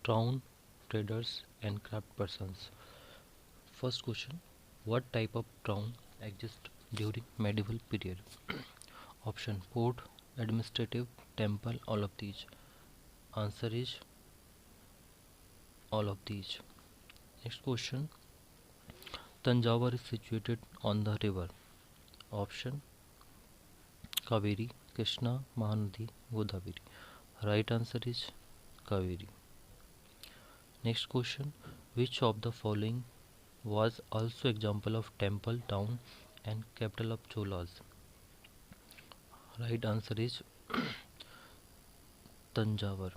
Town traders and craft persons. First question: what type of town exists during medieval period? Option: port, administrative, temple, all of these. Answer is all of these. Next question: Tanjavur is situated on the river. Option: Kaveri, Krishna, Mahanadi, Godavari. Right answer is Kaveri. Next question: which of the following was also example of temple town and capital of Cholas? Right answer is Tanjavur.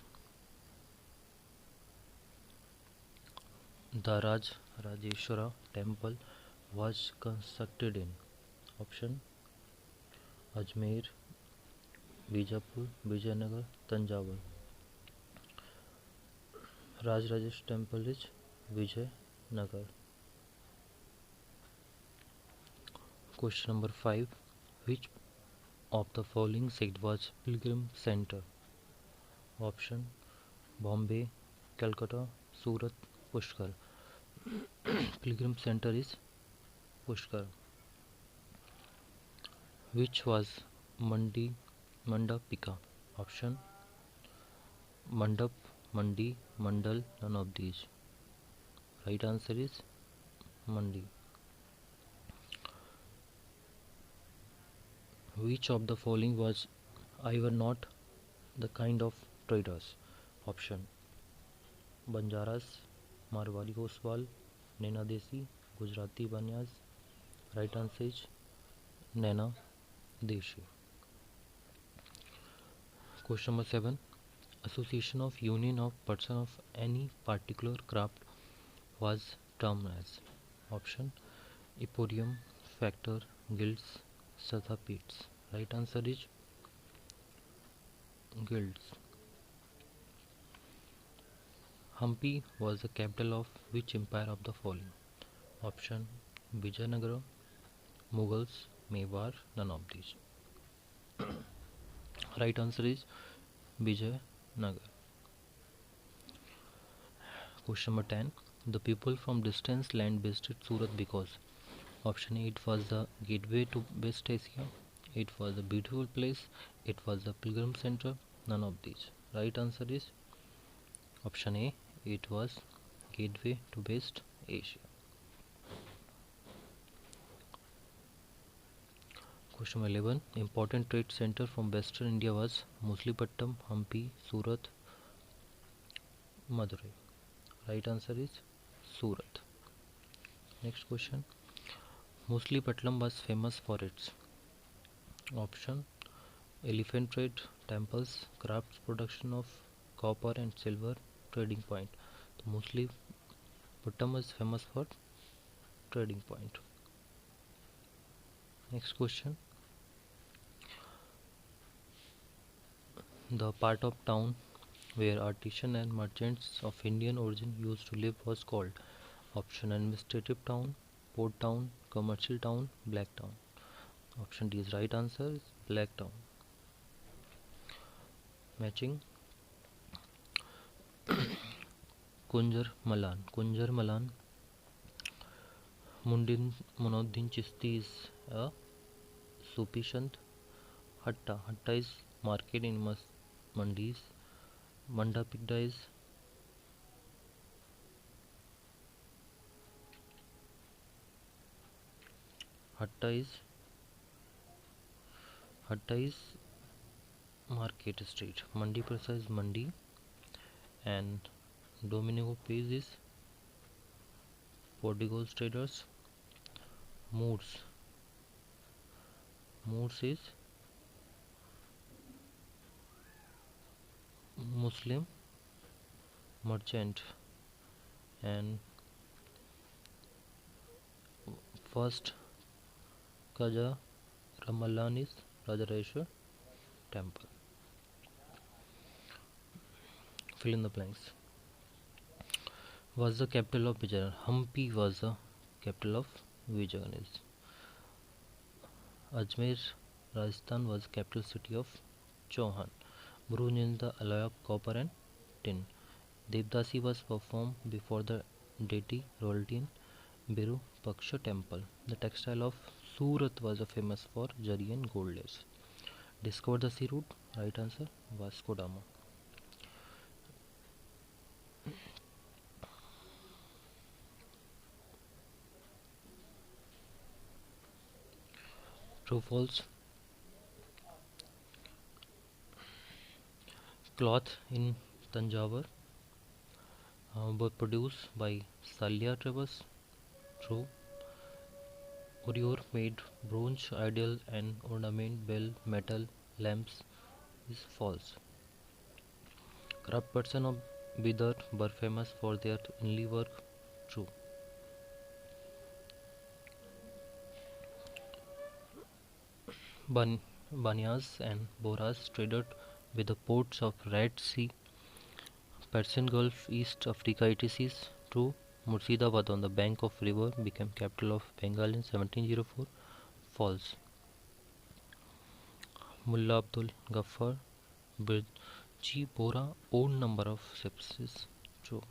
The Rajeshwara temple was constructed in option Ajmer, Bijapur, Vijayanagar, Tanjavur. Rajesh temple is Vijayanagar. Question number 5. Which of the following site was Pilgrim Center? Option Bombay, Calcutta, Surat, Pushkar. Pilgrim Center is Pushkar. Which was Mandapika? Option Mandap, Mandi, Mandal, none of these. Right answer is Mandi. Which of the following was I were not the kind of traders? Option Banjaras, Marwari Goswal, Naina Desi, Gujarati Banyas. Right answer is Naina Deshi. Question number 7. Association of union of person of any particular craft was termed as option Emporium, Factor, Guilds, Sathapeats. Right answer is Guilds. Hampi was the capital of which empire of the following? Option Vijayanagara, Mughals, Mewar, none of these. Right answer is Vijayanagar. Question number 10. The people from distant land visited Surat because option A, it was the gateway to West Asia, it was a beautiful place, it was a pilgrim center, none of these. Right answer is option A, it was gateway to West Asia. Question 11. Important trade center from western India was Muslipatam, Hampi, Surat, Madurai. Right answer is Surat. Next question. Muslipatam was famous for its option elephant trade, temples, crafts, production of copper and silver, trading point. Muslipatam is famous for trading point. Next question. The part of town where artisans and merchants of Indian origin used to live was called option administrative town, port town, commercial town, black town. Option D is right answer is black town. Matching. Kunjar Malan Munuddin Chisti is a Sufi Sant. Hatta is market in mandis. Mandapikda is Hatta is market street. Mandi Prasa is Mandi, and Dominico Page is Portugal's traders. Moors is Muslim merchant, and first Kaja Ramalan is Rajareshwar temple. Fill in the blanks. Was the capital of Vijayanagar? Hampi was the capital of Vijayanagar. Ajmer, Rajasthan was the capital city of Chauhan. Bronze is the alloy of copper and tin. Devdasi was performed before the deity royalty in Virupaksha temple. The textile of Surat was famous for jari and gold lace. Discovered the sea route. Right answer, Vasco da Gama. True false. Cloth in Tanjavur were produced by Salya tribes. True. Uriur made bronze idol and ornament bell metal lamps is false. Corrupt person of Bidar were famous for their inlay work. True. Ban- Banyas and Boras traded with the ports of Red Sea, Persian Gulf, East Africa, etc. True. Murshidabad on the bank of river became capital of Bengal in 1704. False. Mullah Abdul Ghaffar Birji Bora owned number of ships is true.